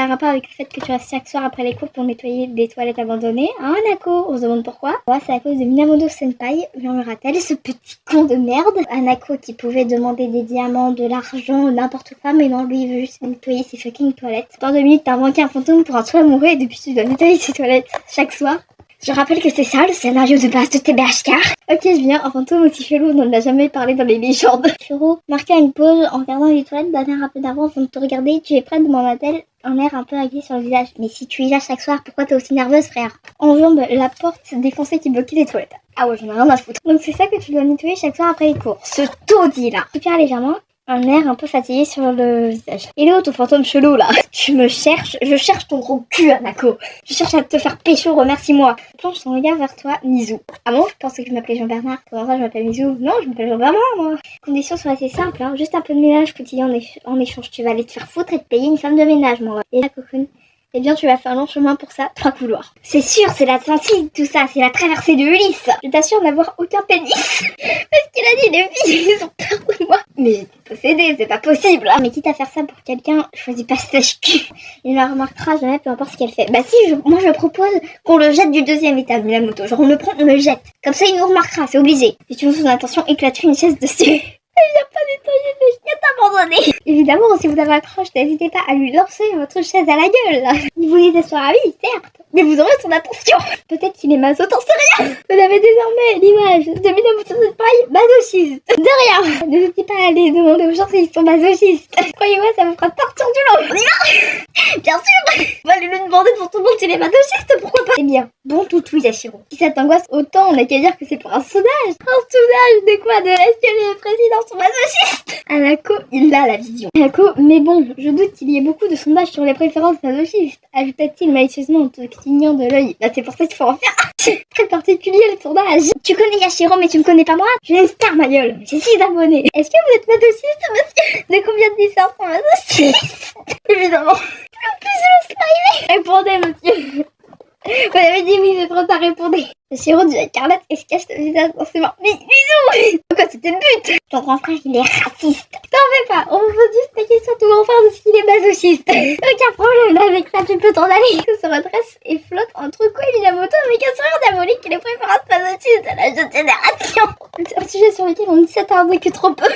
un rapport avec le fait que tu restes chaque soir après les cours pour nettoyer des toilettes abandonnées. Hein, Anako? On se demande pourquoi. Ouais, c'est à cause de Minamoto Senpai, murmura-t-elle, ce petit con de merde. Anako qui pouvait demander des diamants, de l'argent, n'importe quoi, mais non, lui il veut juste nettoyer ses fucking toilettes. Dans 2 minutes, t'as manqué un fantôme pour un trou amoureux et depuis tu dois nettoyer ses toilettes chaque soir. Je rappelle que c'est ça le scénario de base de TBHK. Ok, je viens, un fantôme aussi chelou, on n'en a jamais parlé dans les légendes. Chiro marqua une pause en regardant les toilettes d'un air un peu d'avance avant de te regarder. Tu es prête, demanda-t-elle, un air un peu inquiet sur le visage. Mais si tu y vas chaque soir, pourquoi t'es aussi nerveuse, frère? Enjambe la porte défoncée qui bloquait les toilettes. Ah ouais, j'en ai rien à foutre. Donc c'est ça que tu dois nettoyer chaque soir après les cours. Ce taudis là. Super légèrement. Un air un peu fatigué sur le visage. Il est où ton fantôme chelou là? Tu me cherches? Je cherche ton gros cul, Anako. Je cherche à te faire pécho, remercie-moi. Je plonge son regard vers toi, Mizu. Ah bon, je pensais que je m'appelais Jean-Bernard. Comment ça, je m'appelle Mizu? Non, je m'appelle Jean-Bernard, moi. Les conditions sont assez simples, hein. Juste un peu de ménage quotidien en échange. Tu vas aller te faire foutre et te payer une femme de ménage, moi. Et la cocoon. Eh bien, tu vas faire un long chemin pour ça, 3 couloirs. C'est sûr, c'est l'Atlantide, tout ça, c'est la traversée de Ulysse. Je t'assure d'avoir aucun pénis. Parce qu'il a dit, les filles, ils ont peur de moi. Mais j'étais possédée, c'est pas possible. Mais quitte à faire ça pour quelqu'un, choisis pas ce cul. Il ne la remarquera jamais, peu importe ce qu'elle fait. Bah si, moi je propose qu'on le jette du 2e étage, Minamoto. Genre on le prend, on le jette. Comme ça, il nous remarquera, c'est obligé. Si tu veux son attention, éclate une chaise dessus. Elle vient pas nettoyer mes chiottes abandonnées. Évidemment, si vous avez accroche, n'hésitez pas à lui lancer votre chaise à la gueule. Il voulait t'asseoir à lui, certes, mais vous aurez son attention. Peut-être qu'il est maso, t'en sais rien. Vous avez désormais l'image de Minamoto Senpai masochiste. De rien. N'hésitez pas à aller demander aux gens s'ils sont masochistes. Croyez-moi, ça vous fera sortir du lot. On y va. Bien sûr. On va lui demander pour tout le monde s'il est masochiste, pourquoi pas. Eh bien, bon toutou, Yashiro. Si ça t'angoisse autant, on n'a qu'à dire que c'est pour un soudage. Un soudage de quoi? De est-ce que les présidents sont masochistes? Anako, il a la vision. Anako, mais bon, je doute qu'il y ait beaucoup de sondages sur les préférences masochistes, ajouta-t-il malicieusement en te clignant de l'œil. Bah c'est pour ça qu'il faut en faire. C'est très particulier le sondage. Tu connais Yashiro, mais tu me connais pas moi? Je suis une star, ma gueule. J'ai 6 abonnés. Est-ce que vous êtes masochiste, monsieur? De combien de licences sont masochistes? Évidemment. Le plus je l'ose arriver. Répondez, monsieur. Vous avez dit oui, c'est trop tard, répondez. Yashiro dit à Carlotte et se cache le visage dans ses mains. Mais bisous. Pourquoi c'était le but? Ton grand frère, il est raciste. T'en fais pas, on vous pose juste la question à ton grand frère de s'il est masochiste. Aucun problème avec ça, tu peux t'en aller. Il se redresse et flotte entre quoi et Minamoto avec un sourire diabolique et les préférences masochistes de la jeune génération. C'est un sujet sur lequel on ne s'attarde que trop peu.